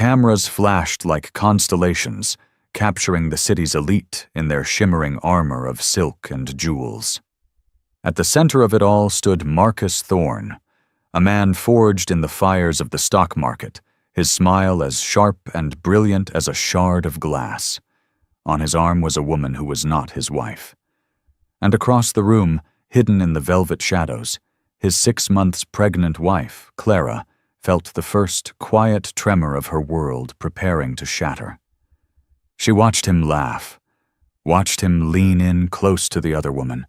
cameras flashed like constellations, capturing the city's elite in their shimmering armor of silk and jewels. At the center of it all stood Marcus Thorne, a man forged in the fires of the stock market, his smile as sharp and brilliant as a shard of glass. On his arm was a woman who was not his wife. And across the room, hidden in the velvet shadows, his 6 months pregnant wife, Clara, felt the first quiet tremor of her world preparing to shatter. She watched him laugh, watched him lean in close to the other woman,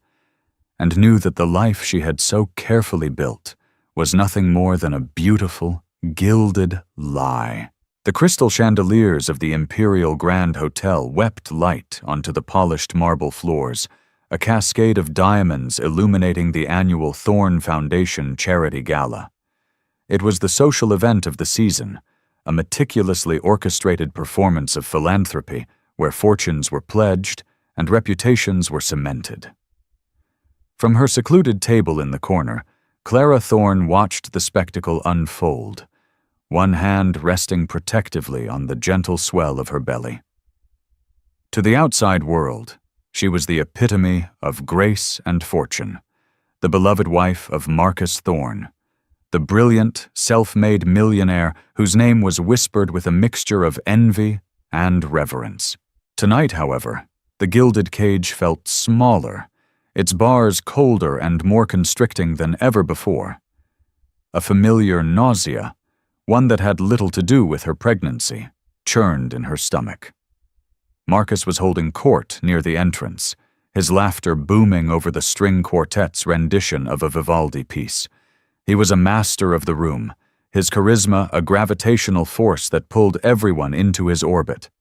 and knew that the life she had so carefully built was nothing more than a beautiful, gilded lie. The crystal chandeliers of the Imperial Grand Hotel wept light onto the polished marble floors, a cascade of diamonds illuminating the annual Thorne Foundation Charity Gala. It was the social event of the season, a meticulously orchestrated performance of philanthropy where fortunes were pledged and reputations were cemented. From her secluded table in the corner, Clara Thorne watched the spectacle unfold, one hand resting protectively on the gentle swell of her belly. To the outside world, she was the epitome of grace and fortune, the beloved wife of Marcus Thorne, the brilliant, self-made millionaire whose name was whispered with a mixture of envy and reverence. Tonight, however, the gilded cage felt smaller, its bars colder and more constricting than ever before. A familiar nausea, one that had little to do with her pregnancy, churned in her stomach. Marcus was holding court near the entrance, his laughter booming over the string quartet's rendition of a Vivaldi piece. He was a master of the room, his charisma a gravitational force that pulled everyone into his orbit.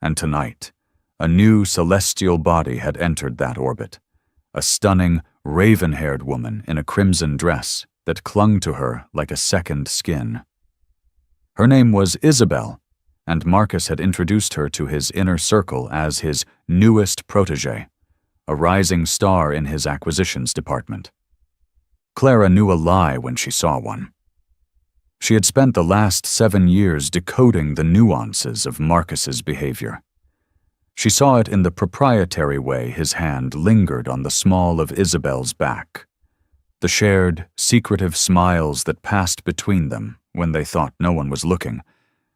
And tonight, a new celestial body had entered that orbit, a stunning, raven-haired woman in a crimson dress that clung to her like a second skin. Her name was Isabel, and Marcus had introduced her to his inner circle as his newest protégé, a rising star in his acquisitions department. Clara knew a lie when she saw one. She had spent the last 7 years decoding the nuances of Marcus's behavior. She saw it in the proprietary way his hand lingered on the small of Isabel's back, the shared, secretive smiles that passed between them when they thought no one was looking,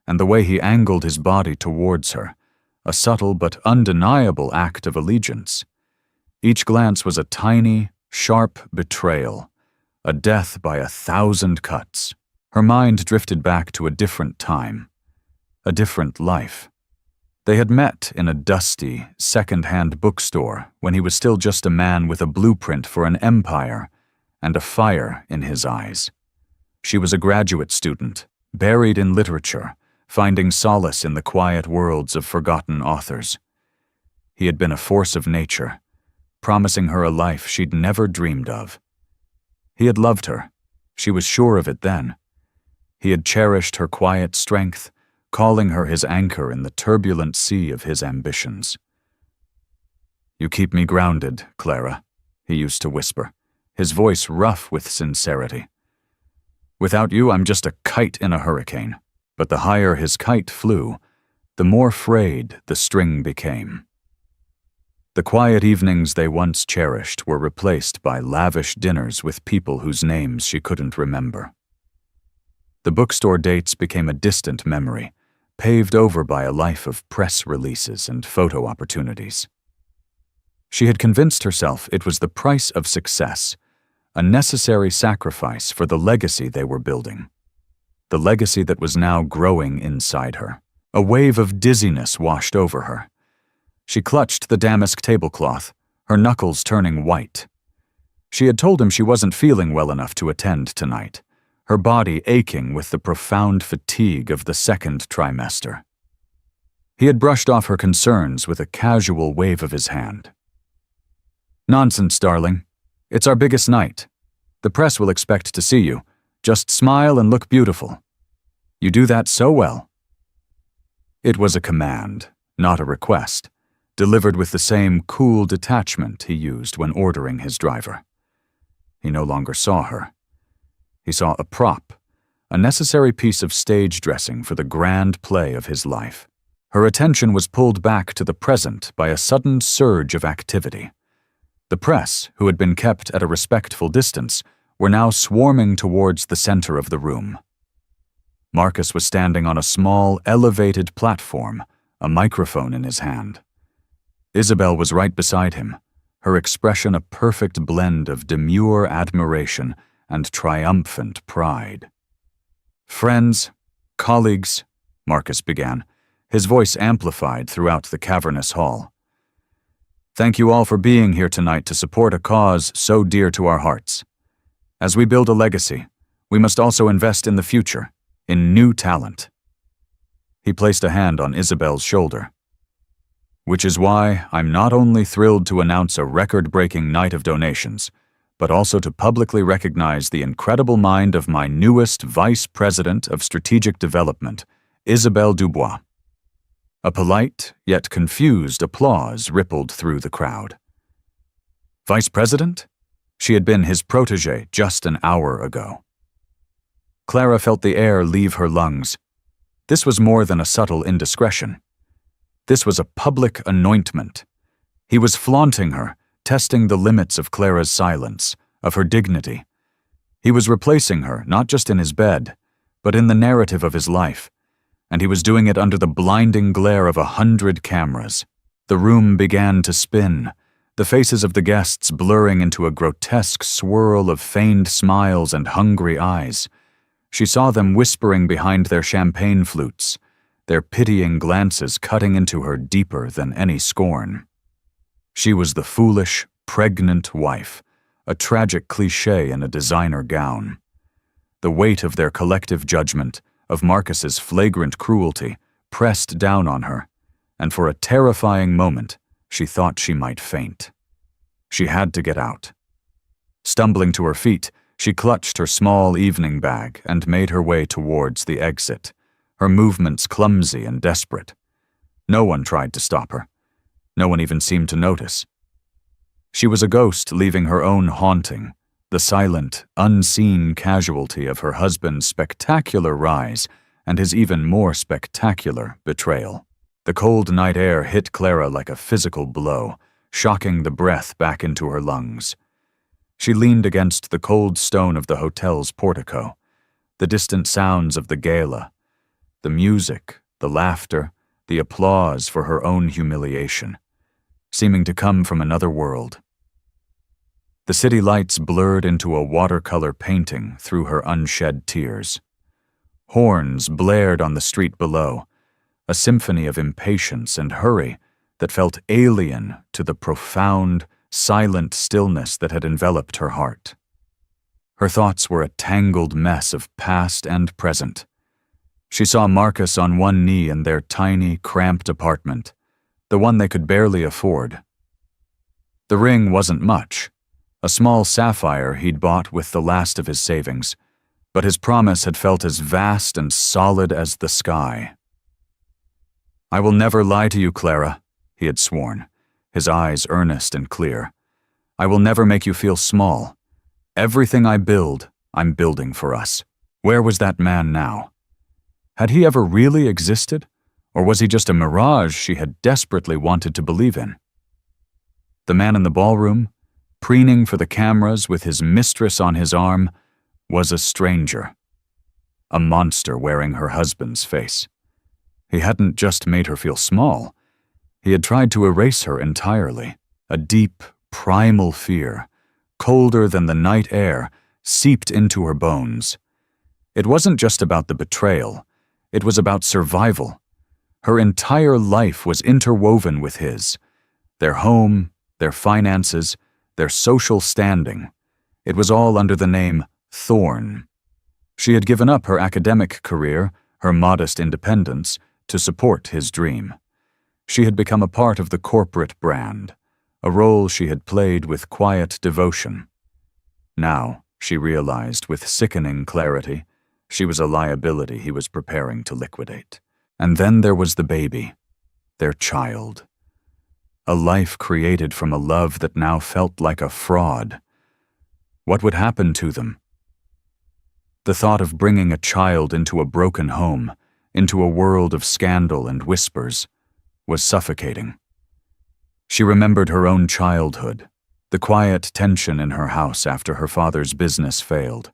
and the way he angled his body towards her, a subtle but undeniable act of allegiance. Each glance was a tiny, sharp betrayal, a death by 1,000 cuts. Her mind drifted back to a different time, a different life. They had met in a dusty, second-hand bookstore when he was still just a man with a blueprint for an empire and a fire in his eyes. She was a graduate student, buried in literature, finding solace in the quiet worlds of forgotten authors. He had been a force of nature, promising her a life she'd never dreamed of. He had loved her. She was sure of it then. He had cherished her quiet strength, calling her his anchor in the turbulent sea of his ambitions. "You keep me grounded, Clara," he used to whisper, his voice rough with sincerity. "Without you, I'm just a kite in a hurricane." But the higher his kite flew, the more frayed the string became. The quiet evenings they once cherished were replaced by lavish dinners with people whose names she couldn't remember. The bookstore dates became a distant memory, paved over by a life of press releases and photo opportunities. She had convinced herself it was the price of success, a necessary sacrifice for the legacy they were building. The legacy that was now growing inside her. A wave of dizziness washed over her. She clutched the damask tablecloth, her knuckles turning white. She had told him she wasn't feeling well enough to attend tonight, her body aching with the profound fatigue of the second trimester. He had brushed off her concerns with a casual wave of his hand. "Nonsense, darling. It's our biggest night. The press will expect to see you. Just smile and look beautiful. You do that so well." It was a command, not a request, delivered with the same cool detachment he used when ordering his driver. He no longer saw her. He saw a prop, a necessary piece of stage dressing for the grand play of his life. Her attention was pulled back to the present by a sudden surge of activity. The press, who had been kept at a respectful distance, were now swarming towards the center of the room. Marcus was standing on a small, elevated platform, a microphone in his hand. Isabel was right beside him, her expression a perfect blend of demure admiration and triumphant pride. "Friends, colleagues," Marcus began, his voice amplified throughout the cavernous hall. "Thank you all for being here tonight to support a cause so dear to our hearts. As we build a legacy, we must also invest in the future, in new talent." He placed a hand on Isabel's shoulder. "Which is why I'm not only thrilled to announce a record-breaking night of donations, but also to publicly recognize the incredible mind of my newest Vice President of Strategic Development, Isabelle Dubois." A polite, yet confused applause rippled through the crowd. Vice President? She had been his protégé just an hour ago. Clara felt the air leave her lungs. This was more than a subtle indiscretion. This was a public anointment. He was flaunting her, testing the limits of Clara's silence, of her dignity. He was replacing her, not just in his bed, but in the narrative of his life, and he was doing it under the blinding glare of 100 cameras. The room began to spin, the faces of the guests blurring into a grotesque swirl of feigned smiles and hungry eyes. She saw them whispering behind their champagne flutes, their pitying glances cutting into her deeper than any scorn. She was the foolish, pregnant wife, a tragic cliché in a designer gown. The weight of their collective judgment, of Marcus's flagrant cruelty, pressed down on her, and for a terrifying moment, she thought she might faint. She had to get out. Stumbling to her feet, she clutched her small evening bag and made her way towards the exit, her movements clumsy and desperate. No one tried to stop her. No one even seemed to notice. She was a ghost leaving her own haunting, the silent, unseen casualty of her husband's spectacular rise and his even more spectacular betrayal. The cold night air hit Clara like a physical blow, shocking the breath back into her lungs. She leaned against the cold stone of the hotel's portico, the distant sounds of the gala, the music, the laughter, the applause for her own humiliation, seeming to come from another world. The city lights blurred into a watercolor painting through her unshed tears. Horns blared on the street below, a symphony of impatience and hurry that felt alien to the profound, silent stillness that had enveloped her heart. Her thoughts were a tangled mess of past and present. She saw Marcus on one knee in their tiny, cramped apartment, the one they could barely afford. The ring wasn't much, a small sapphire he'd bought with the last of his savings, but his promise had felt as vast and solid as the sky. "I will never lie to you, Clara," he had sworn, his eyes earnest and clear. "I will never make you feel small. Everything I build, I'm building for us." Where was that man now? Had he ever really existed, or was he just a mirage she had desperately wanted to believe in? The man in the ballroom, preening for the cameras with his mistress on his arm, was a stranger. A monster wearing her husband's face. He hadn't just made her feel small. He had tried to erase her entirely. A deep, primal fear, colder than the night air, seeped into her bones. It wasn't just about the betrayal. It was about survival. Her entire life was interwoven with his. Their home, their finances, their social standing. It was all under the name Thorn. She had given up her academic career, her modest independence, to support his dream. She had become a part of the corporate brand, a role she had played with quiet devotion. Now, she realized with sickening clarity, she was a liability he was preparing to liquidate. And then there was the baby, their child. A life created from a love that now felt like a fraud. What would happen to them? The thought of bringing a child into a broken home, into a world of scandal and whispers, was suffocating. She remembered her own childhood, the quiet tension in her house after her father's business failed.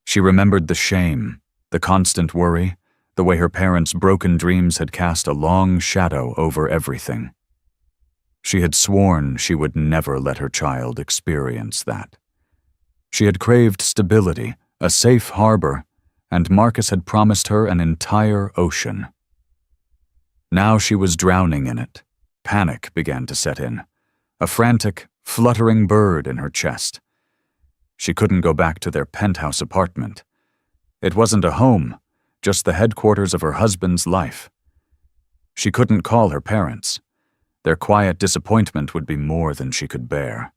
She remembered the shame, the constant worry, the way her parents' broken dreams had cast a long shadow over everything. She had sworn she would never let her child experience that. She had craved stability, a safe harbor, and Marcus had promised her an entire ocean. Now she was drowning in it. Panic began to set in, a frantic, fluttering bird in her chest. She couldn't go back to their penthouse apartment. It wasn't a home, just the headquarters of her husband's life. She couldn't call her parents. Their quiet disappointment would be more than she could bear.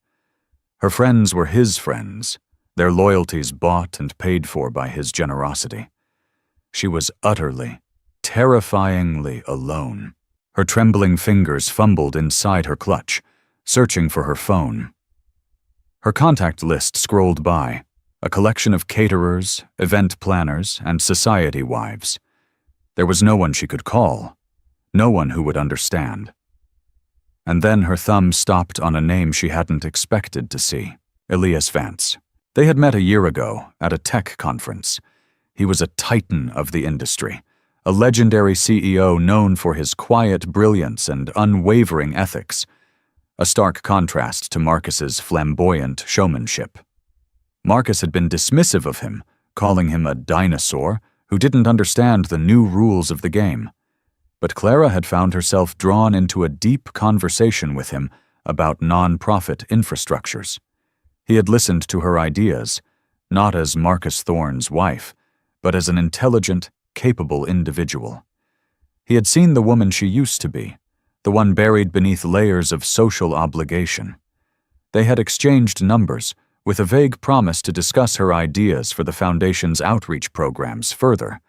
Her friends were his friends, their loyalties bought and paid for by his generosity. She was utterly, terrifyingly alone. Her trembling fingers fumbled inside her clutch, searching for her phone. Her contact list scrolled by, a collection of caterers, event planners, and society wives. There was no one she could call, no one who would understand. And then her thumb stopped on a name she hadn't expected to see, Elias Vance. They had met a year ago at a tech conference. He was a titan of the industry, a legendary CEO known for his quiet brilliance and unwavering ethics, a stark contrast to Marcus's flamboyant showmanship. Marcus had been dismissive of him, calling him a dinosaur who didn't understand the new rules of the game. But Clara had found herself drawn into a deep conversation with him about non-profit infrastructures. He had listened to her ideas, not as Marcus Thorne's wife, but as an intelligent, capable individual. He had seen the woman she used to be, the one buried beneath layers of social obligation. They had exchanged numbers, with a vague promise to discuss her ideas for the Foundation's outreach programs further.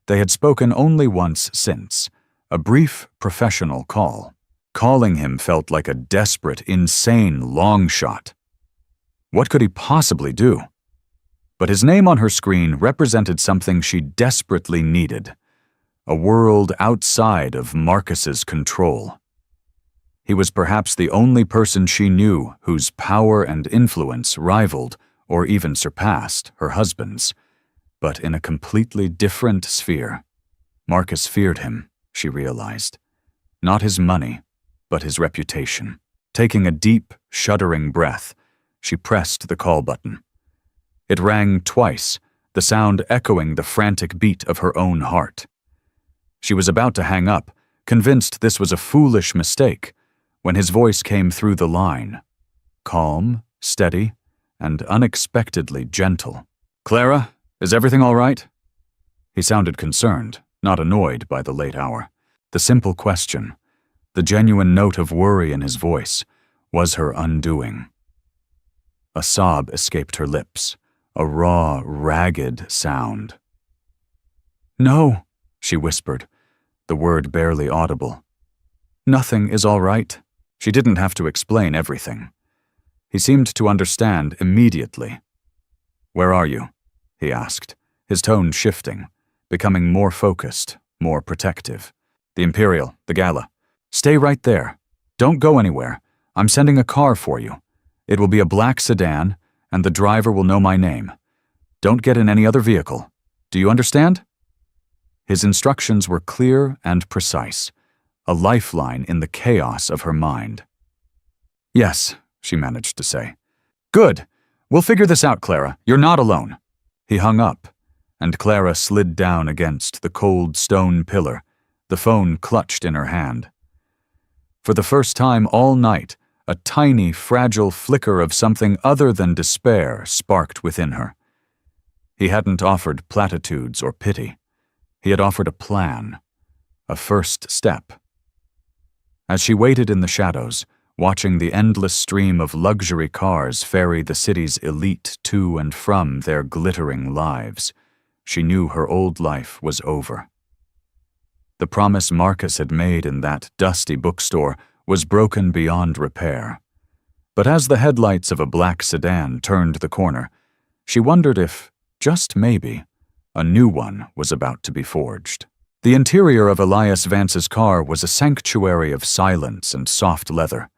They had spoken only once since, a brief professional call. Calling him felt like a desperate, insane long shot. What could he possibly do? But his name on her screen represented something she desperately needed, a world outside of Marcus's control. He was perhaps the only person she knew whose power and influence rivaled or even surpassed her husband's, but in a completely different sphere. Marcus feared him, she realized. Not his money, but his reputation. Taking a deep, shuddering breath, she pressed the call button. It rang twice, the sound echoing the frantic beat of her own heart. She was about to hang up, convinced this was a foolish mistake, when his voice came through the line, calm, steady, and unexpectedly gentle. "Clara, is everything all right?" He sounded concerned, not annoyed by the late hour. The simple question, the genuine note of worry in his voice, was her undoing. A sob escaped her lips, a raw, ragged sound. "No," she whispered, the word barely audible. "Nothing is all right." She didn't have to explain everything. He seemed to understand immediately. "Where are you?" he asked, his tone shifting, becoming more focused, more protective. "The Imperial, the gala. Stay right there. Don't go anywhere. I'm sending a car for you. It will be a black sedan, and the driver will know my name. Don't get in any other vehicle. Do you understand?" His instructions were clear and precise, a lifeline in the chaos of her mind. "Yes," she managed to say. "Good. We'll figure this out, Clara. You're not alone." He hung up, and Clara slid down against the cold stone pillar, the phone clutched in her hand. For the first time all night, a tiny, fragile flicker of something other than despair sparked within her. He hadn't offered platitudes or pity. He had offered a plan, a first step. As she waited in the shadows, watching the endless stream of luxury cars ferry the city's elite to and from their glittering lives, she knew her old life was over. The promise Marcus had made in that dusty bookstore was broken beyond repair. But as the headlights of a black sedan turned the corner, she wondered if, just maybe, a new one was about to be forged. The interior of Elias Vance's car was a sanctuary of silence and soft leather.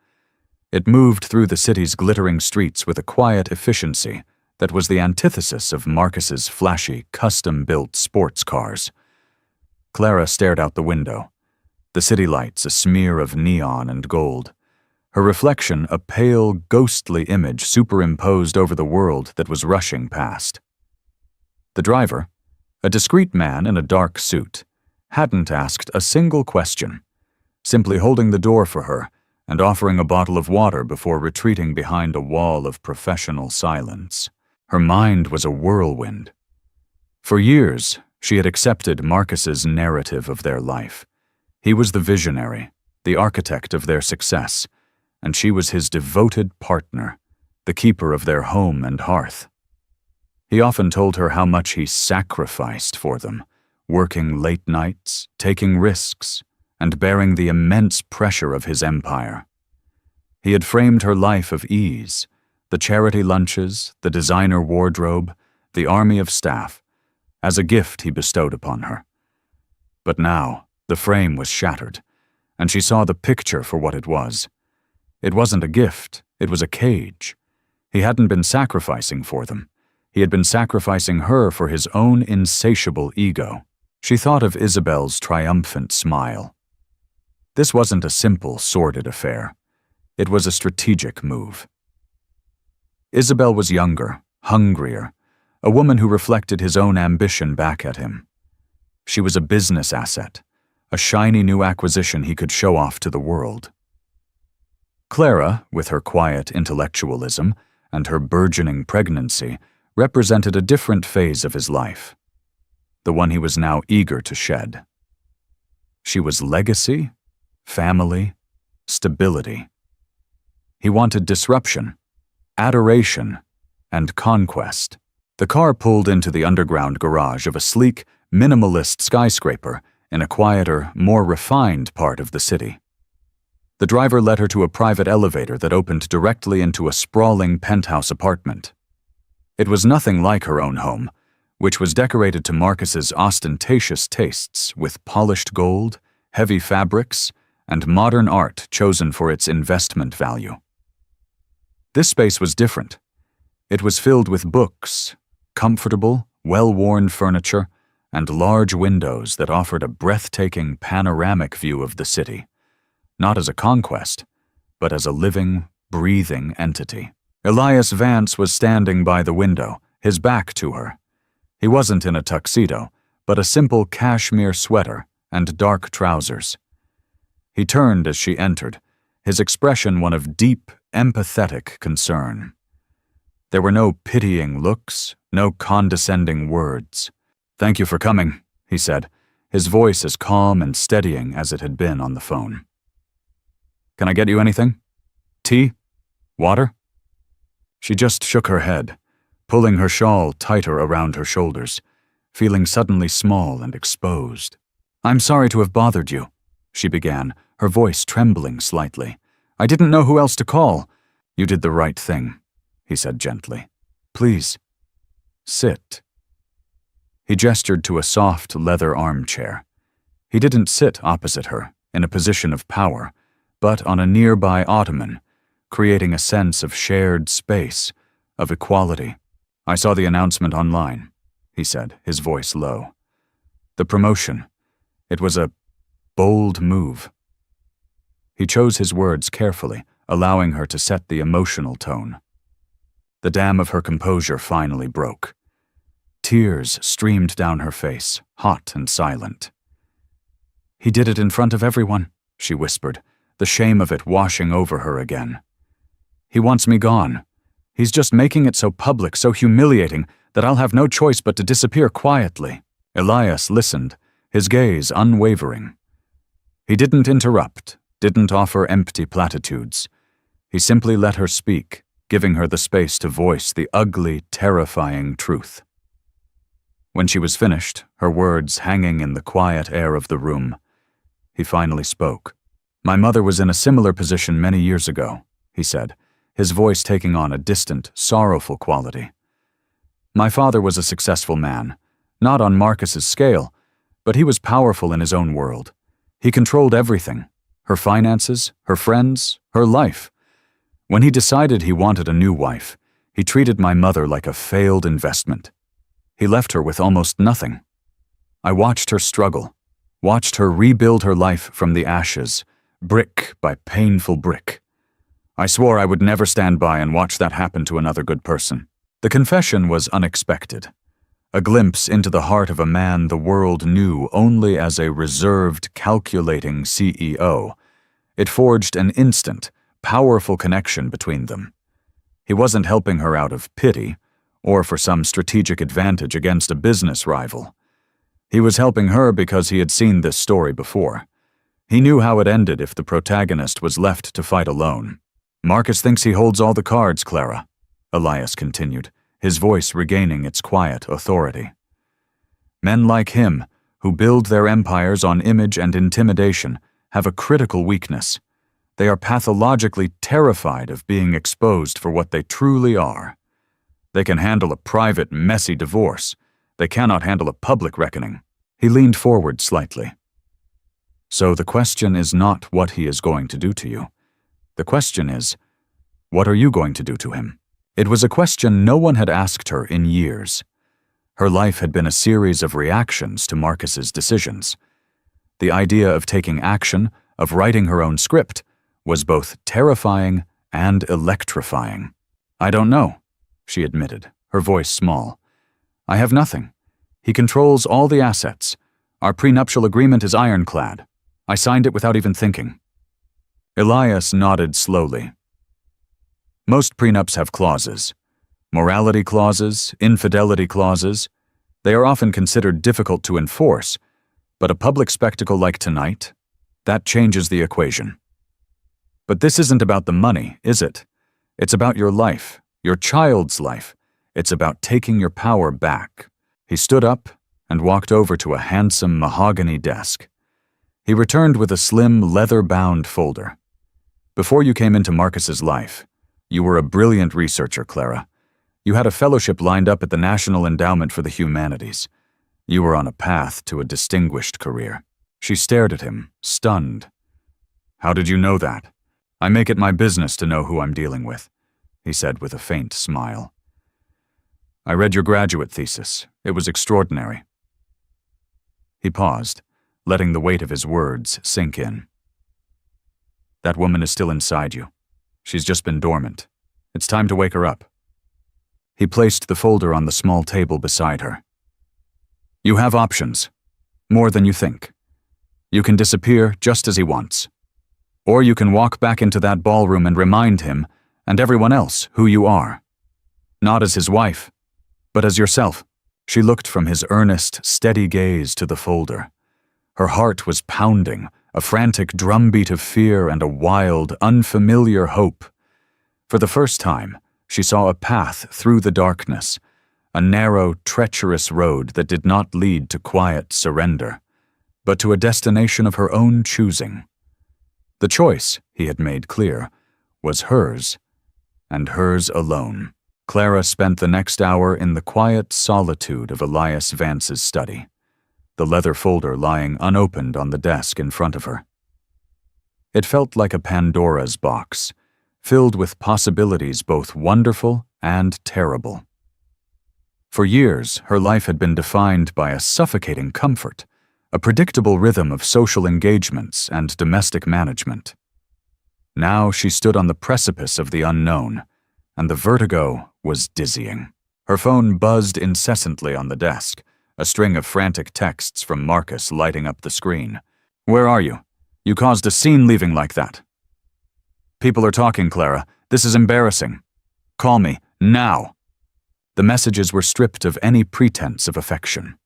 It moved through the city's glittering streets with a quiet efficiency that was the antithesis of Marcus's flashy, custom-built sports cars. Clara stared out the window, the city lights a smear of neon and gold, her reflection a pale, ghostly image superimposed over the world that was rushing past. The driver, a discreet man in a dark suit, hadn't asked a single question, simply holding the door for her and offering a bottle of water before retreating behind a wall of professional silence. Her mind was a whirlwind. For years, she had accepted Marcus's narrative of their life. He was the visionary, the architect of their success, and she was his devoted partner, the keeper of their home and hearth. He often told her how much he sacrificed for them, working late nights, taking risks, and bearing the immense pressure of his empire. He had framed her life of ease, the charity lunches, the designer wardrobe, the army of staff, as a gift he bestowed upon her. But now, the frame was shattered, and she saw the picture for what it was. It wasn't a gift, it was a cage. He hadn't been sacrificing for them. He had been sacrificing her for his own insatiable ego. She thought of Isabel's triumphant smile. This wasn't a simple, sordid affair. It was a strategic move. Isabel was younger, hungrier, a woman who reflected his own ambition back at him. She was a business asset, a shiny new acquisition he could show off to the world. Clara, with her quiet intellectualism and her burgeoning pregnancy, represented a different phase of his life, the one he was now eager to shed. She was legacy, family, stability. He wanted disruption, adoration, and conquest. The car pulled into the underground garage of a sleek, minimalist skyscraper in a quieter, more refined part of the city. The driver led her to a private elevator that opened directly into a sprawling penthouse apartment. It was nothing like her own home, which was decorated to Marcus's ostentatious tastes with polished gold, heavy fabrics, and modern art chosen for its investment value. This space was different. It was filled with books, comfortable, well-worn furniture, and large windows that offered a breathtaking panoramic view of the city, not as a conquest, but as a living, breathing entity. Elias Vance was standing by the window, his back to her. He wasn't in a tuxedo, but a simple cashmere sweater and dark trousers. He turned as she entered, his expression one of deep, empathetic concern. There were no pitying looks, no condescending words. "Thank you for coming," he said, his voice as calm and steadying as it had been on the phone. "Can I get you anything? Tea? Water?" She just shook her head, pulling her shawl tighter around her shoulders, feeling suddenly small and exposed. "I'm sorry to have bothered you," she began, her voice trembling slightly. "I didn't know who else to call." "You did the right thing," he said gently. "Please, sit." He gestured to a soft leather armchair. He didn't sit opposite her, in a position of power, but on a nearby ottoman, creating a sense of shared space, of equality. "I saw the announcement online," he said, his voice low. "The promotion. It was a bold move." He chose his words carefully, allowing her to set the emotional tone. The dam of her composure finally broke. Tears streamed down her face, hot and silent. "He did it in front of everyone," she whispered, the shame of it washing over her again. "He wants me gone. He's just making it so public, so humiliating, that I'll have no choice but to disappear quietly." Elias listened, his gaze unwavering. He didn't interrupt, didn't offer empty platitudes. He simply let her speak, giving her the space to voice the ugly, terrifying truth. When she was finished, her words hanging in the quiet air of the room, he finally spoke. "My mother was in a similar position many years ago," he said, his voice taking on a distant, sorrowful quality. My father was a successful man, not on Marcus's scale, but he was powerful in his own world. He controlled everything, her finances, her friends, her life. When he decided he wanted a new wife, he treated my mother like a failed investment. He left her with almost nothing. I watched her struggle, watched her rebuild her life from the ashes, brick by painful brick. I swore I would never stand by and watch that happen to another good person. The confession was unexpected. A glimpse into the heart of a man the world knew only as a reserved, calculating CEO. It forged an instant, powerful connection between them. He wasn't helping her out of pity, or for some strategic advantage against a business rival. He was helping her because he had seen this story before. He knew how it ended if the protagonist was left to fight alone. "Marcus thinks he holds all the cards, Clara," Elias continued, his voice regaining its quiet authority. "Men like him, who build their empires on image and intimidation, have a critical weakness. They are pathologically terrified of being exposed for what they truly are. They can handle a private, messy divorce. They cannot handle a public reckoning." He leaned forward slightly. "So the question is not what he is going to do to you. The question is, what are you going to do to him?" It was a question no one had asked her in years. Her life had been a series of reactions to Marcus's decisions. The idea of taking action, of writing her own script, was both terrifying and electrifying. "I don't know," she admitted, her voice small. "I have nothing. He controls all the assets. Our prenuptial agreement is ironclad. I signed it without even thinking." Elias nodded slowly. "Most prenups have clauses. Morality clauses, infidelity clauses. They are often considered difficult to enforce, but a public spectacle like tonight, that changes the equation. But this isn't about the money, is it? It's about your life, your child's life. It's about taking your power back." He stood up and walked over to a handsome mahogany desk. He returned with a slim, leather-bound folder. "Before you came into Marcus's life, you were a brilliant researcher, Clara. You had a fellowship lined up at the National Endowment for the Humanities. You were on a path to a distinguished career." She stared at him, stunned. "How did you know that?" "I make it my business to know who I'm dealing with," he said with a faint smile. "I read your graduate thesis. It was extraordinary." He paused, letting the weight of his words sink in. "That woman is still inside you. She's just been dormant. It's time to wake her up." He placed the folder on the small table beside her. "You have options. More than you think. You can disappear just as he wants. Or you can walk back into that ballroom and remind him, and everyone else, who you are. Not as his wife, but as yourself." She looked from his earnest, steady gaze to the folder. Her heart was pounding, a frantic drumbeat of fear and a wild, unfamiliar hope. For the first time, she saw a path through the darkness, a narrow, treacherous road that did not lead to quiet surrender, but to a destination of her own choosing. The choice, he had made clear, was hers, and hers alone. Clara spent the next hour in the quiet solitude of Elias Vance's study, the leather folder lying unopened on the desk in front of her. It felt like a Pandora's box, filled with possibilities both wonderful and terrible. For years, her life had been defined by a suffocating comfort, a predictable rhythm of social engagements and domestic management. Now she stood on the precipice of the unknown, and the vertigo was dizzying. Her phone buzzed incessantly on the desk, a string of frantic texts from Marcus lighting up the screen. "Where are you? You caused a scene leaving like that." "People are talking, Clara. This is embarrassing. Call me, now." The messages were stripped of any pretense of affection.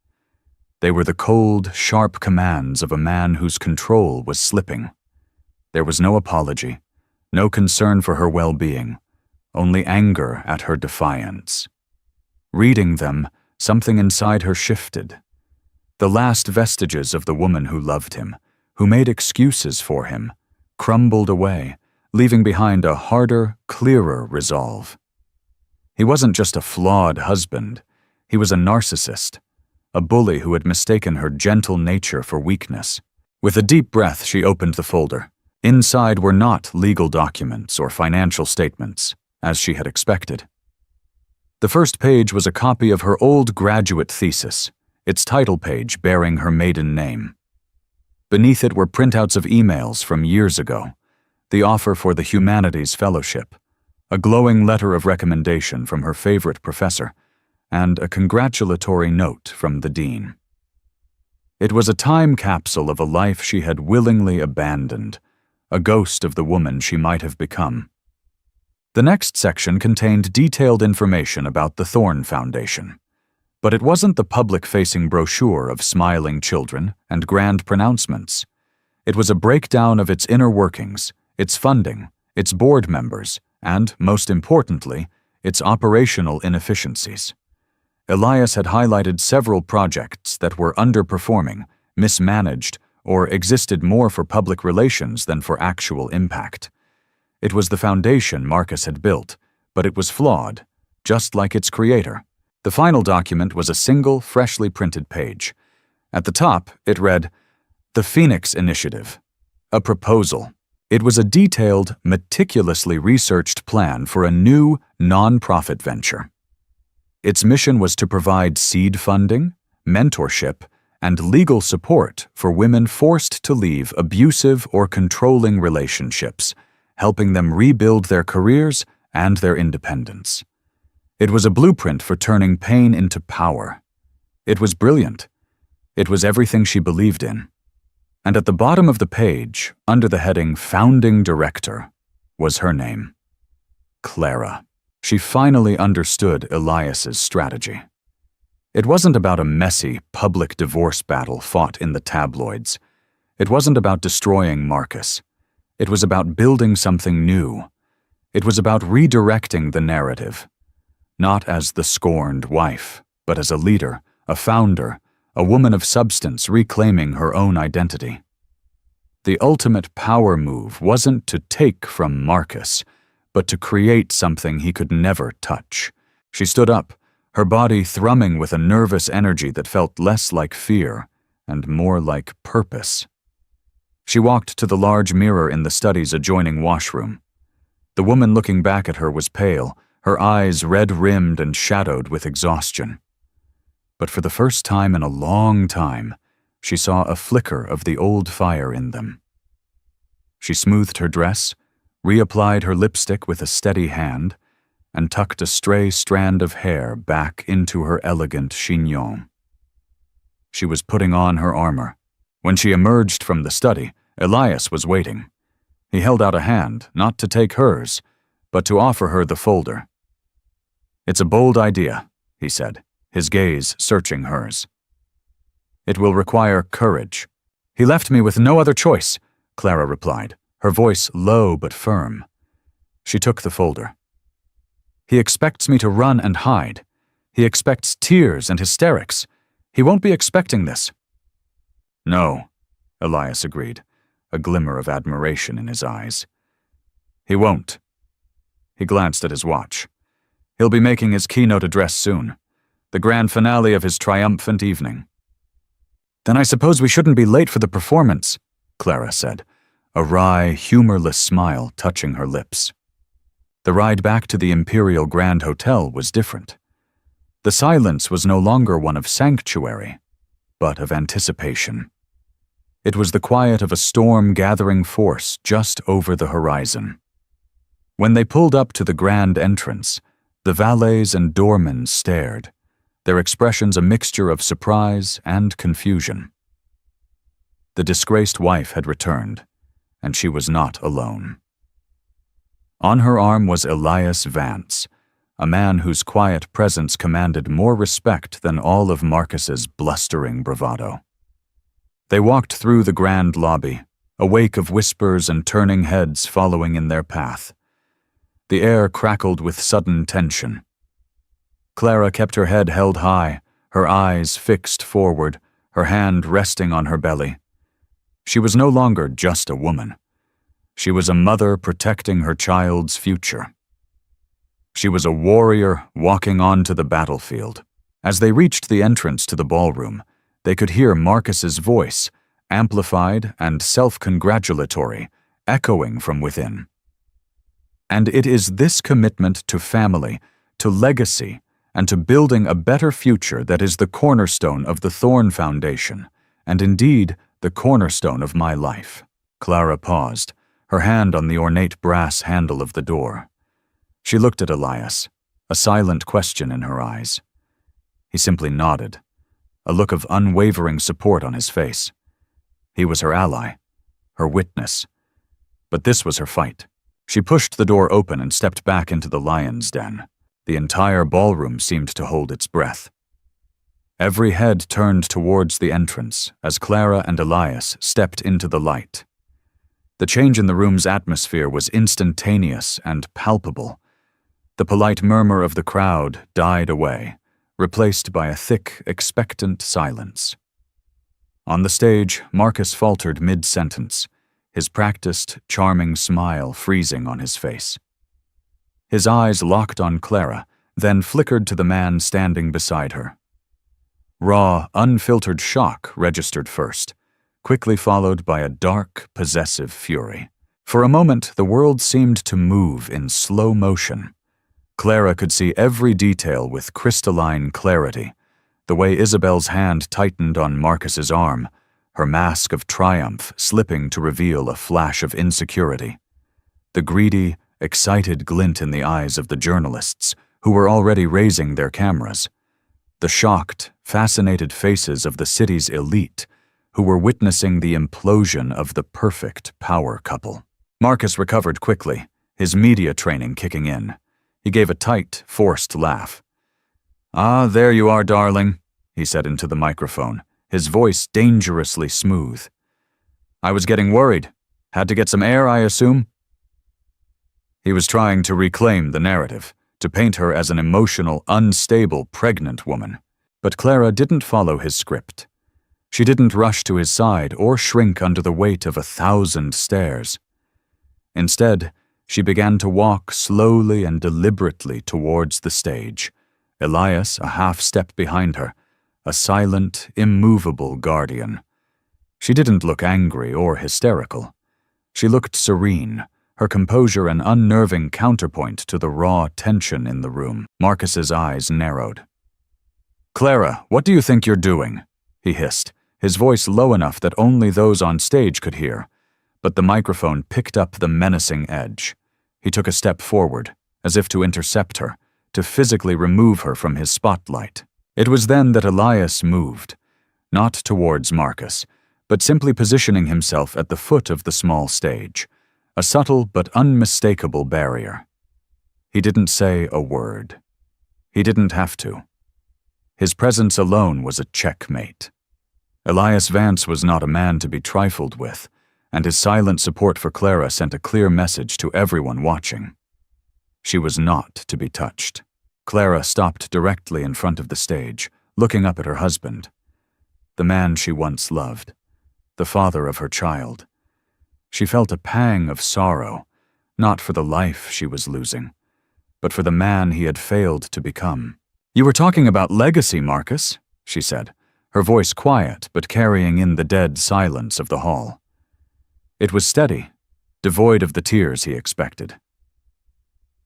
They were the cold, sharp commands of a man whose control was slipping. There was no apology, no concern for her well-being, only anger at her defiance. Reading them, something inside her shifted. The last vestiges of the woman who loved him, who made excuses for him, crumbled away, leaving behind a harder, clearer resolve. He wasn't just a flawed husband. He was a narcissist, a bully who had mistaken her gentle nature for weakness. With a deep breath, she opened the folder. Inside were not legal documents or financial statements, as she had expected. The first page was a copy of her old graduate thesis, its title page bearing her maiden name. Beneath it were printouts of emails from years ago, the offer for the Humanities Fellowship, a glowing letter of recommendation from her favorite professor, and a congratulatory note from the dean. It was a time capsule of a life she had willingly abandoned, a ghost of the woman she might have become. The next section contained detailed information about the Thorne Foundation. But it wasn't the public-facing brochure of smiling children and grand pronouncements. It was a breakdown of its inner workings, its funding, its board members, and, most importantly, its operational inefficiencies. Elias had highlighted several projects that were underperforming, mismanaged, or existed more for public relations than for actual impact. It was the foundation Marcus had built, but it was flawed, just like its creator. The final document was a single, freshly printed page. At the top, it read, "The Phoenix Initiative, a proposal." It was a detailed, meticulously researched plan for a new, non-profit venture. Its mission was to provide seed funding, mentorship, and legal support for women forced to leave abusive or controlling relationships, helping them rebuild their careers and their independence. It was a blueprint for turning pain into power. It was brilliant. It was everything she believed in. And at the bottom of the page, under the heading Founding Director, was her name. Clara. She finally understood Elias's strategy. It wasn't about a messy, public divorce battle fought in the tabloids. It wasn't about destroying Marcus. It was about building something new. It was about redirecting the narrative. Not as the scorned wife, but as a leader, a founder, a woman of substance reclaiming her own identity. The ultimate power move wasn't to take from Marcus, but to create something he could never touch. She stood up, her body thrumming with a nervous energy that felt less like fear and more like purpose. She walked to the large mirror in the study's adjoining washroom. The woman looking back at her was pale, her eyes red-rimmed and shadowed with exhaustion. But for the first time in a long time, she saw a flicker of the old fire in them. She smoothed her dress, reapplied her lipstick with a steady hand, and tucked a stray strand of hair back into her elegant chignon. She was putting on her armor. When she emerged from the study, Elias was waiting. He held out a hand, not to take hers, but to offer her the folder. "It's a bold idea," he said, his gaze searching hers. "It will require courage." "He left me with no other choice," Clara replied, her voice low but firm. She took the folder. "He expects me to run and hide. He expects tears and hysterics. He won't be expecting this." "No," Elias agreed, a glimmer of admiration in his eyes. "He won't." He glanced at his watch. He'll be making his keynote address soon, the grand finale of his triumphant evening. "Then I suppose we shouldn't be late for the performance," Clara said, a wry, humorless smile touching her lips. The ride back to the Imperial Grand Hotel was different. The silence was no longer one of sanctuary, but of anticipation. It was the quiet of a storm gathering force just over the horizon. When they pulled up to the grand entrance, the valets and doormen stared, their expressions a mixture of surprise and confusion. The disgraced wife had returned, and she was not alone. On her arm was Elias Vance, a man whose quiet presence commanded more respect than all of Marcus's blustering bravado. They walked through the grand lobby, a wake of whispers and turning heads following in their path. The air crackled with sudden tension. Clara kept her head held high, her eyes fixed forward, her hand resting on her belly. She was no longer just a woman. She was a mother protecting her child's future. She was a warrior walking onto the battlefield, As they reached the entrance to the ballroom, they could hear Marcus's voice, amplified and self-congratulatory, echoing from within. And it is this commitment to family, to legacy, and to building a better future that is the cornerstone of the Thorn Foundation, and indeed the cornerstone of my life. Clara paused, her hand on the ornate brass handle of the door. She looked at Elias, a silent question in her eyes. He simply nodded, a look of unwavering support on his face. He was her ally, her witness. But this was her fight. She pushed the door open and stepped back into the lion's den. The entire ballroom seemed to hold its breath. Every head turned towards the entrance as Clara and Elias stepped into the light. The change in the room's atmosphere was instantaneous and palpable. The polite murmur of the crowd died away, replaced by a thick, expectant silence. On the stage, Marcus faltered mid-sentence, his practiced, charming smile freezing on his face. His eyes locked on Clara, then flickered to the man standing beside her. Raw, unfiltered shock registered first, quickly followed by a dark, possessive fury. For a moment, the world seemed to move in slow motion. Clara could see every detail with crystalline clarity, the way Isabel's hand tightened on Marcus's arm, her mask of triumph slipping to reveal a flash of insecurity. The greedy, excited glint in the eyes of the journalists, who were already raising their cameras. The shocked, fascinated faces of the city's elite, who were witnessing the implosion of the perfect power couple. Marcus recovered quickly, his media training kicking in. He gave a tight, forced laugh. "Ah, there you are, darling," he said into the microphone, his voice dangerously smooth. "I was getting worried. Had to get some air, I assume?" He was trying to reclaim the narrative, to paint her as an emotional, unstable, pregnant woman. But Clara didn't follow his script. She didn't rush to his side or shrink under the weight of 1,000 stares. Instead, she began to walk slowly and deliberately towards the stage, Elias a half step behind her, a silent, immovable guardian. She didn't look angry or hysterical. She looked serene, her composure an unnerving counterpoint to the raw tension in the room. Marcus's eyes narrowed. "Clara, what do you think you're doing?" he hissed, his voice low enough that only those on stage could hear, but the microphone picked up the menacing edge. He took a step forward, as if to intercept her, to physically remove her from his spotlight. It was then that Elias moved, not towards Marcus, but simply positioning himself at the foot of the small stage, a subtle but unmistakable barrier. He didn't say a word. He didn't have to. His presence alone was a checkmate. Elias Vance was not a man to be trifled with, and his silent support for Clara sent a clear message to everyone watching. She was not to be touched. Clara stopped directly in front of the stage, looking up at her husband, the man she once loved, the father of her child. She felt a pang of sorrow, not for the life she was losing, but for the man he had failed to become. "You were talking about legacy, Marcus," she said, her voice quiet but carrying in the dead silence of the hall. It was steady, devoid of the tears he expected.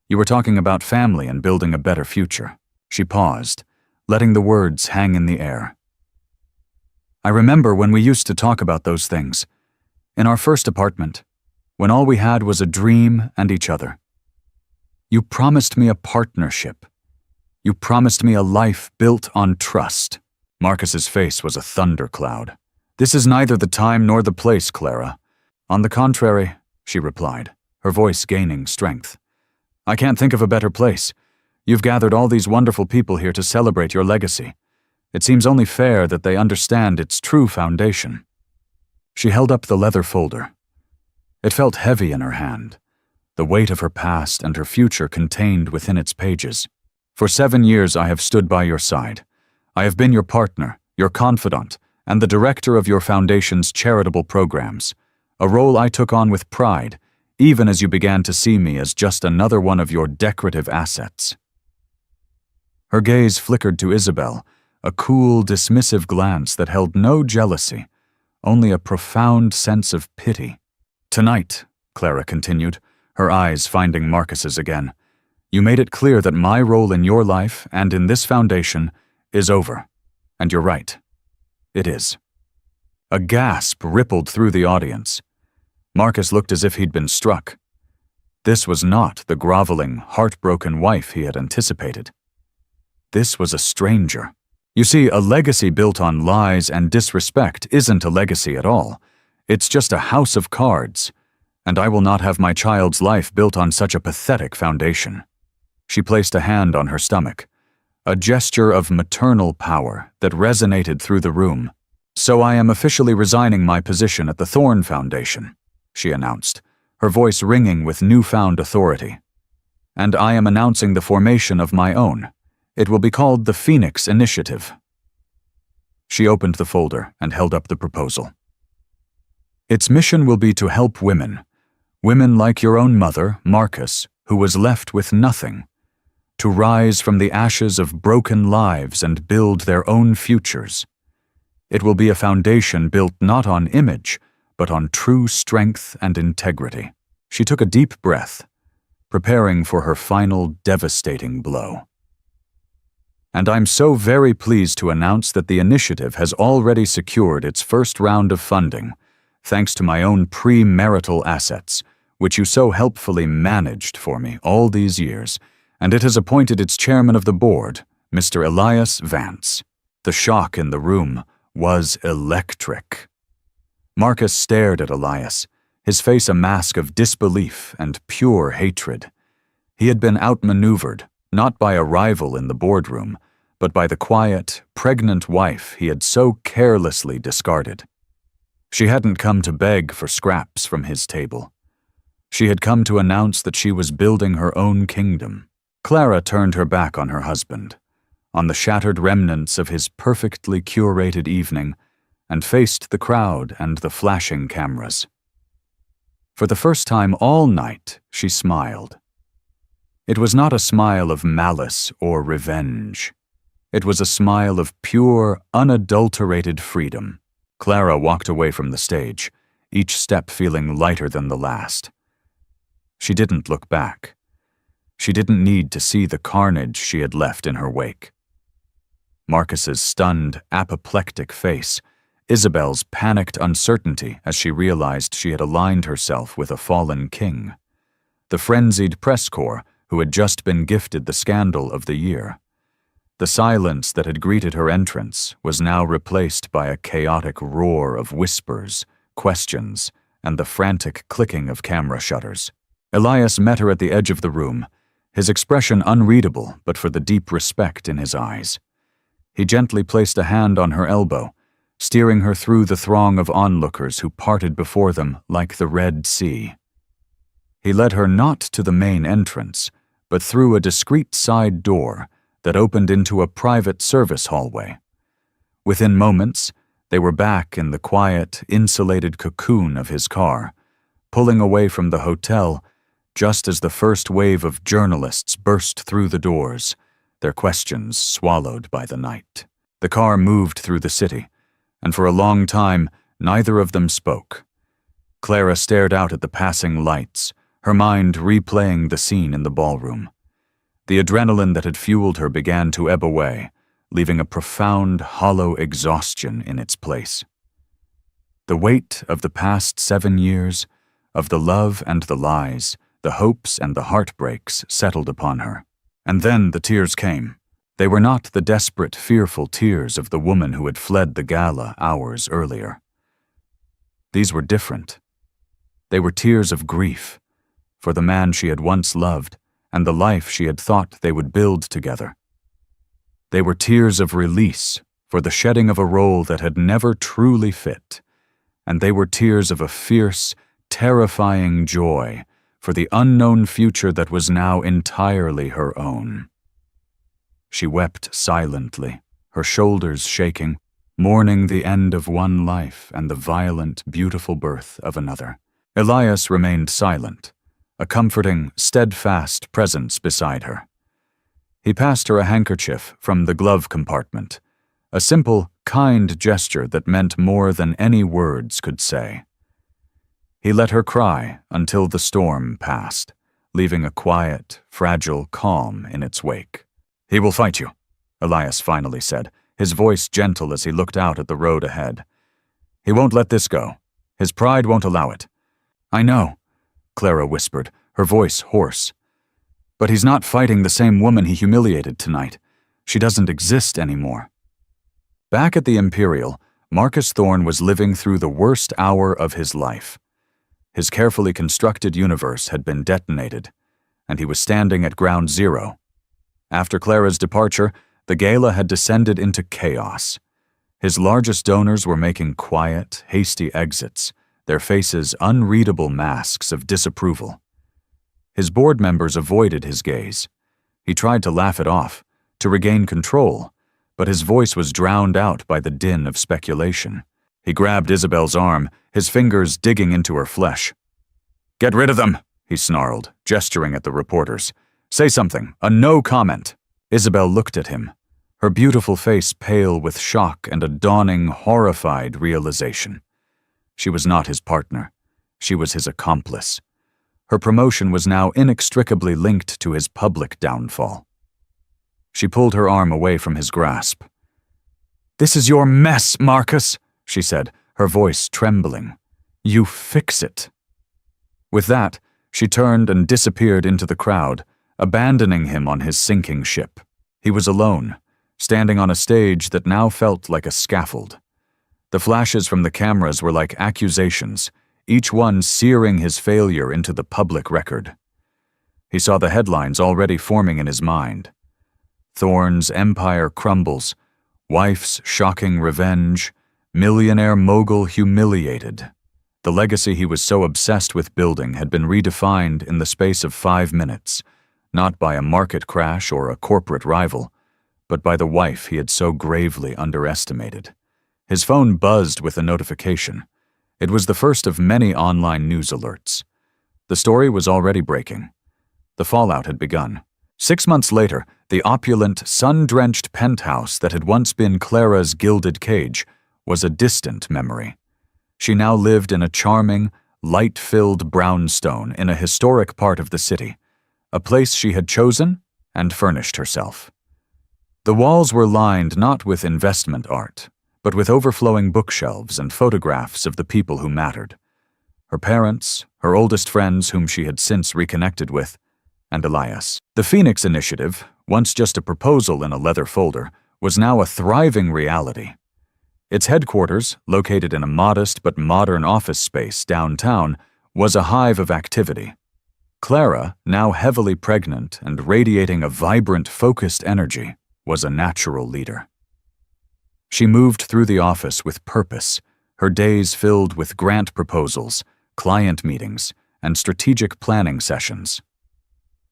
"You were talking about family and building a better future." She paused, letting the words hang in the air. "I remember when we used to talk about those things, in our first apartment, when all we had was a dream and each other. You promised me a partnership. You promised me a life built on trust." Marcus's face was a thundercloud. "This is neither the time nor the place, Clara. On the contrary," she replied, her voice gaining strength. "I can't think of a better place. You've gathered all these wonderful people here to celebrate your legacy. It seems only fair that they understand its true foundation." She held up the leather folder. It felt heavy in her hand, the weight of her past and her future contained within its pages. "For 7 years I have stood by your side. I have been your partner, your confidant, and the director of your foundation's charitable programs, a role I took on with pride, even as you began to see me as just another one of your decorative assets." Her gaze flickered to Isabel, a cool, dismissive glance that held no jealousy, only a profound sense of pity. "Tonight," Clara continued, her eyes finding Marcus's again, "you made it clear that my role in your life and in this foundation is over. And you're right. It is." A gasp rippled through the audience. Marcus looked as if he'd been struck. This was not the groveling, heartbroken wife he had anticipated. This was a stranger. You see, a legacy built on lies and disrespect isn't a legacy at all. It's just a house of cards, and I will not have my child's life built on such a pathetic foundation. She placed a hand on her stomach, a gesture of maternal power that resonated through the room. "So I am officially resigning my position at the Thorn Foundation," she announced, her voice ringing with newfound authority. "And I am announcing the formation of my own. It will be called the Phoenix Initiative." She opened the folder and held up the proposal. "Its mission will be to help women like your own mother, Marcus, who was left with nothing, to rise from the ashes of broken lives and build their own futures. It will be a foundation built not on image, but on true strength and integrity." She took a deep breath, preparing for her final devastating blow. "And I'm so very pleased to announce that the initiative has already secured its first round of funding, thanks to my own pre-marital assets, which you so helpfully managed for me all these years, and it has appointed its chairman of the board, Mr. Elias Vance." The shock in the room was electric. Marcus stared at Elias, his face a mask of disbelief and pure hatred. He had been outmaneuvered, not by a rival in the boardroom, but by the quiet, pregnant wife he had so carelessly discarded. She hadn't come to beg for scraps from his table. She had come to announce that she was building her own kingdom. Clara turned her back on her husband, on the shattered remnants of his perfectly curated evening, and faced the crowd and the flashing cameras. For the first time all night, she smiled. It was not a smile of malice or revenge. It was a smile of pure, unadulterated freedom. Clara walked away from the stage, each step feeling lighter than the last. She didn't look back. She didn't need to see the carnage she had left in her wake. Marcus's stunned, apoplectic face, Isabel's panicked uncertainty as she realized she had aligned herself with a fallen king, the frenzied press corps who had just been gifted the scandal of the year. The silence that had greeted her entrance was now replaced by a chaotic roar of whispers, questions, and the frantic clicking of camera shutters. Elias met her at the edge of the room, his expression unreadable but for the deep respect in his eyes. He gently placed a hand on her elbow, steering her through the throng of onlookers who parted before them like the Red Sea. He led her not to the main entrance, but through a discreet side door that opened into a private service hallway. Within moments, they were back in the quiet, insulated cocoon of his car, pulling away from the hotel just as the first wave of journalists burst through the doors, their questions swallowed by the night. The car moved through the city, and for a long time, neither of them spoke. Clara stared out at the passing lights, her mind replaying the scene in the ballroom. The adrenaline that had fueled her began to ebb away, leaving a profound, hollow exhaustion in its place. The weight of the past 7 years, of the love and the lies, the hopes and the heartbreaks settled upon her. And then the tears came. They were not the desperate, fearful tears of the woman who had fled the gala hours earlier. These were different. They were tears of grief for the man she had once loved and the life she had thought they would build together. They were tears of release for the shedding of a role that had never truly fit, and they were tears of a fierce, terrifying joy for the unknown future that was now entirely her own. She wept silently, her shoulders shaking, mourning the end of one life and the violent, beautiful birth of another. Elias remained silent, a comforting, steadfast presence beside her. He passed her a handkerchief from the glove compartment, a simple, kind gesture that meant more than any words could say. He let her cry until the storm passed, leaving a quiet, fragile calm in its wake. "He will fight you," Elias finally said, his voice gentle as he looked out at the road ahead. "He won't let this go. His pride won't allow it." "I know," Clara whispered, her voice hoarse. "But he's not fighting the same woman he humiliated tonight. She doesn't exist anymore." Back at the Imperial, Marcus Thorne was living through the worst hour of his life. His carefully constructed universe had been detonated, and he was standing at ground zero. After Clara's departure, the gala had descended into chaos. His largest donors were making quiet, hasty exits, their faces unreadable masks of disapproval. His board members avoided his gaze. He tried to laugh it off, to regain control, but his voice was drowned out by the din of speculation. He grabbed Isabel's arm, his fingers digging into her flesh. "Get rid of them," he snarled, gesturing at the reporters. "Say something, a no comment." Isabel looked at him, her beautiful face pale with shock and a dawning, horrified realization. She was not his partner. She was his accomplice. Her promotion was now inextricably linked to his public downfall. She pulled her arm away from his grasp. "This is your mess, Marcus," she said, her voice trembling. "You fix it." With that, she turned and disappeared into the crowd, abandoning him on his sinking ship. He was alone, standing on a stage that now felt like a scaffold. The flashes from the cameras were like accusations, each one searing his failure into the public record. He saw the headlines already forming in his mind. Thorne's empire crumbles, wife's shocking revenge, millionaire mogul humiliated. The legacy he was so obsessed with building had been redefined in the space of 5 minutes, not by a market crash or a corporate rival, but by the wife he had so gravely underestimated. His phone buzzed with a notification. It was the first of many online news alerts. The story was already breaking. The fallout had begun. 6 months later, the opulent, sun-drenched penthouse that had once been Clara's gilded cage was a distant memory. She now lived in a charming, light-filled brownstone in a historic part of the city, a place she had chosen and furnished herself. The walls were lined not with investment art, but with overflowing bookshelves and photographs of the people who mattered. Her parents, her oldest friends whom she had since reconnected with, and Elias. The Phoenix Initiative, once just a proposal in a leather folder, was now a thriving reality. Its headquarters, located in a modest but modern office space downtown, was a hive of activity. Clara, now heavily pregnant and radiating a vibrant, focused energy, was a natural leader. She moved through the office with purpose, her days filled with grant proposals, client meetings, and strategic planning sessions.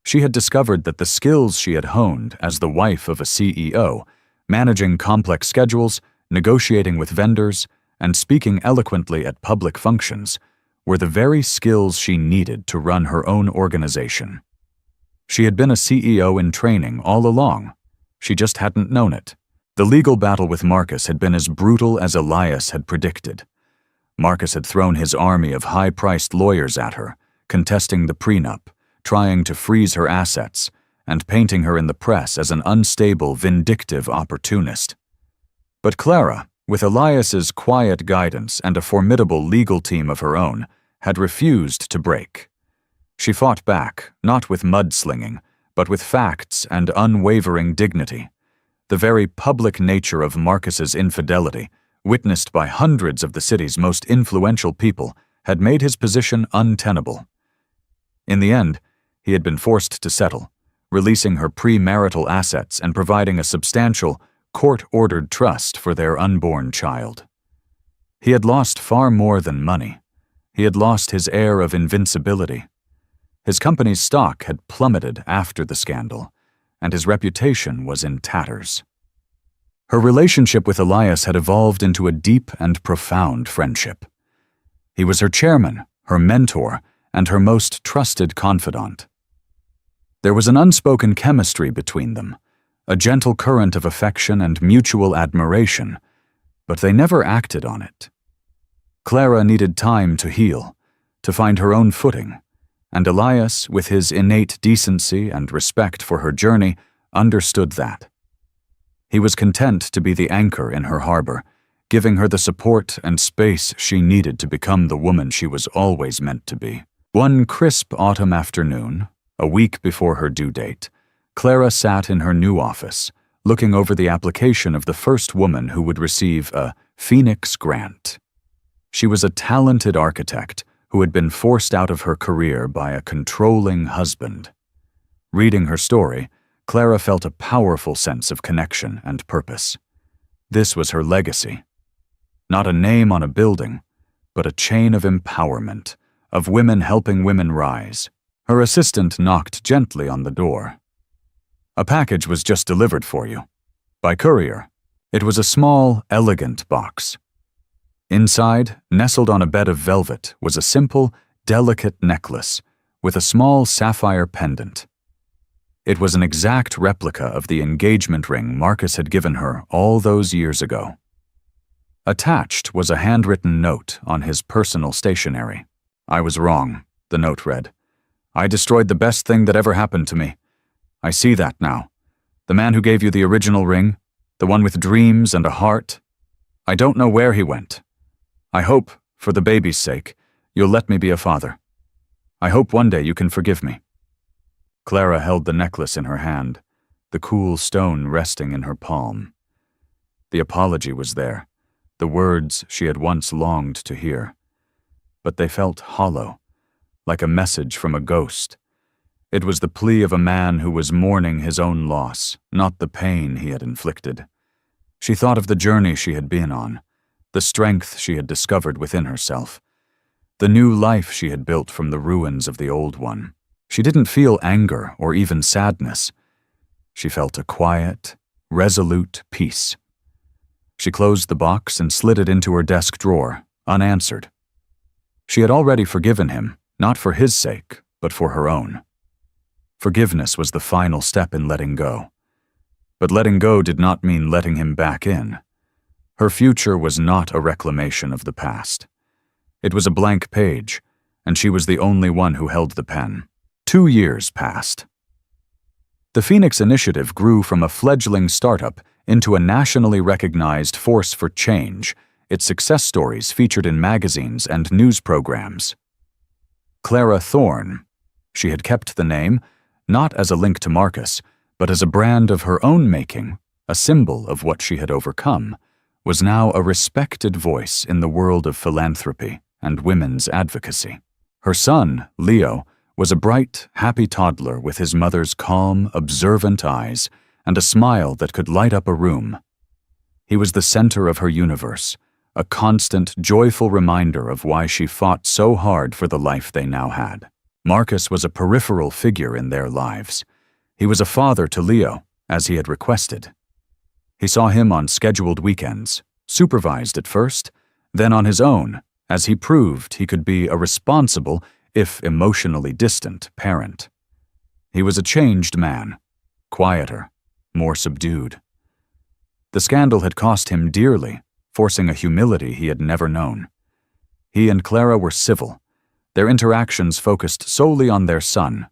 She had discovered that the skills she had honed as the wife of a CEO, managing complex schedules, negotiating with vendors, and speaking eloquently at public functions, were the very skills she needed to run her own organization. She had been a CEO in training all along. She just hadn't known it. The legal battle with Marcus had been as brutal as Elias had predicted. Marcus had thrown his army of high-priced lawyers at her, contesting the prenup, trying to freeze her assets, and painting her in the press as an unstable, vindictive opportunist. But Clara, with Elias's quiet guidance and a formidable legal team of her own, had refused to break. She fought back, not with mudslinging, but with facts and unwavering dignity. The very public nature of Marcus's infidelity, witnessed by hundreds of the city's most influential people, had made his position untenable. In the end, he had been forced to settle, releasing her premarital assets and providing a substantial, court-ordered trust for their unborn child. He had lost far more than money. He had lost his air of invincibility. His company's stock had plummeted after the scandal, and his reputation was in tatters. Her relationship with Elias had evolved into a deep and profound friendship. He was her chairman, her mentor, and her most trusted confidant. There was an unspoken chemistry between them, a gentle current of affection and mutual admiration, but they never acted on it. Clara needed time to heal, to find her own footing, and Elias, with his innate decency and respect for her journey, understood that. He was content to be the anchor in her harbor, giving her the support and space she needed to become the woman she was always meant to be. One crisp autumn afternoon, a week before her due date, Clara sat in her new office, looking over the application of the first woman who would receive a Phoenix Grant. She was a talented architect who had been forced out of her career by a controlling husband. Reading her story, Clara felt a powerful sense of connection and purpose. This was her legacy. Not a name on a building, but a chain of empowerment, of women helping women rise. Her assistant knocked gently on the door. "A package was just delivered for you. By courier." It was a small, elegant box. Inside, nestled on a bed of velvet, was a simple, delicate necklace with a small sapphire pendant. It was an exact replica of the engagement ring Marcus had given her all those years ago. Attached was a handwritten note on his personal stationery. "I was wrong," the note read. "I destroyed the best thing that ever happened to me. I see that now. The man who gave you the original ring, the one with dreams and a heart, I don't know where he went. I hope, for the baby's sake, you'll let me be a father. I hope one day you can forgive me." Clara held the necklace in her hand, the cool stone resting in her palm. The apology was there, the words she had once longed to hear. But they felt hollow, like a message from a ghost. It was the plea of a man who was mourning his own loss, not the pain he had inflicted. She thought of the journey she had been on, the strength she had discovered within herself, the new life she had built from the ruins of the old one. She didn't feel anger or even sadness. She felt a quiet, resolute peace. She closed the box and slid it into her desk drawer, unanswered. She had already forgiven him, not for his sake, but for her own. Forgiveness was the final step in letting go. But letting go did not mean letting him back in. Her future was not a reclamation of the past. It was a blank page, and she was the only one who held the pen. 2 years passed. The Phoenix Initiative grew from a fledgling startup into a nationally recognized force for change, its success stories featured in magazines and news programs. Clara Thorne, she had kept the name, not as a link to Marcus, but as a brand of her own making, a symbol of what she had overcome, was now a respected voice in the world of philanthropy and women's advocacy. Her son, Leo, was a bright, happy toddler with his mother's calm, observant eyes and a smile that could light up a room. He was the center of her universe, a constant, joyful reminder of why she fought so hard for the life they now had. Marcus was a peripheral figure in their lives. He was a father to Leo, as he had requested. He saw him on scheduled weekends, supervised at first, then on his own, as he proved he could be a responsible, if emotionally distant, parent. He was a changed man, quieter, more subdued. The scandal had cost him dearly, forcing a humility he had never known. He and Clara were civil, their interactions focused solely on their son.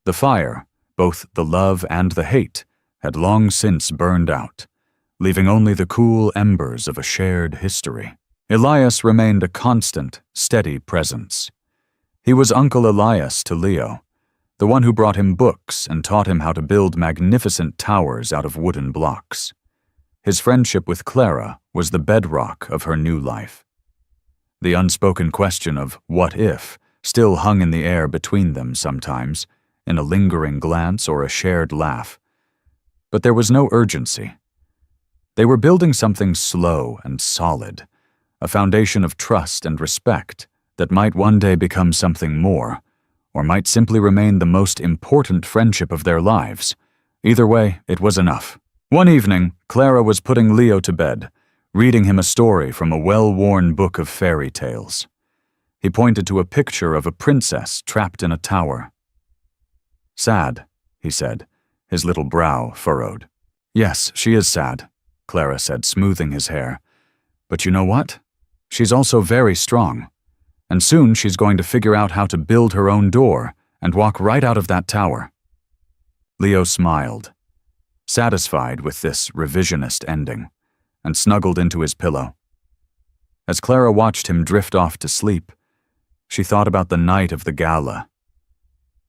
The fire, both the love and the hate, had long since burned out, leaving only the cool embers of a shared history. Elias remained a constant, steady presence. He was Uncle Elias to Leo, the one who brought him books and taught him how to build magnificent towers out of wooden blocks. His friendship with Clara was the bedrock of her new life. The unspoken question of what if still hung in the air between them sometimes, in a lingering glance or a shared laugh. But there was no urgency. They were building something slow and solid, a foundation of trust and respect that might one day become something more, or might simply remain the most important friendship of their lives. Either way, it was enough. One evening, Clara was putting Leo to bed, reading him a story from a well-worn book of fairy tales. He pointed to a picture of a princess trapped in a tower. Sad, he said, his little brow furrowed. Yes, she is sad, Clara said, smoothing his hair. But you know what? She's also very strong. And soon she's going to figure out how to build her own door and walk right out of that tower. Leo smiled, satisfied with this revisionist ending, and snuggled into his pillow. As Clara watched him drift off to sleep, she thought about the night of the gala.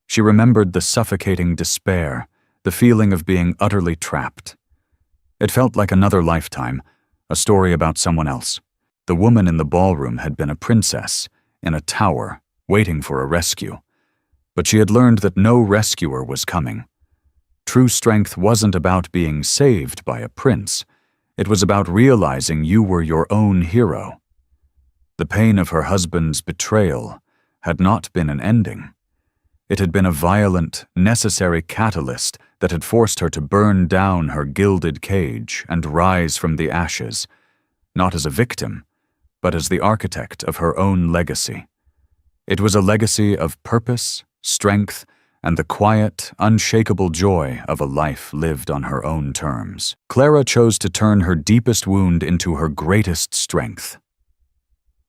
She remembered the suffocating despair, the feeling of being utterly trapped. It felt like another lifetime, a story about someone else. The woman in the ballroom had been a princess, in a tower, waiting for a rescue. But she had learned that no rescuer was coming. True strength wasn't about being saved by a prince. It was about realizing you were your own hero. The pain of her husband's betrayal had not been an ending. It had been a violent, necessary catalyst that had forced her to burn down her gilded cage and rise from the ashes, not as a victim, but as the architect of her own legacy. It was a legacy of purpose, strength, and the quiet, unshakable joy of a life lived on her own terms. Clara chose to turn her deepest wound into her greatest strength.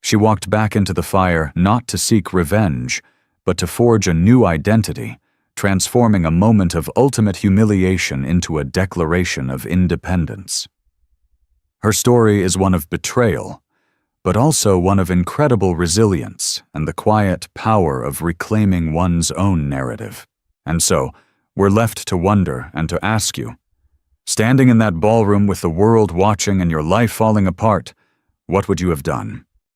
She walked back into the fire not to seek revenge, but to forge a new identity, transforming a moment of ultimate humiliation into a declaration of independence. Her story is one of betrayal, but also one of incredible resilience and the quiet power of reclaiming one's own narrative. And so, we're left to wonder and to ask you, standing in that ballroom with the world watching and your life falling apart, what would you have done?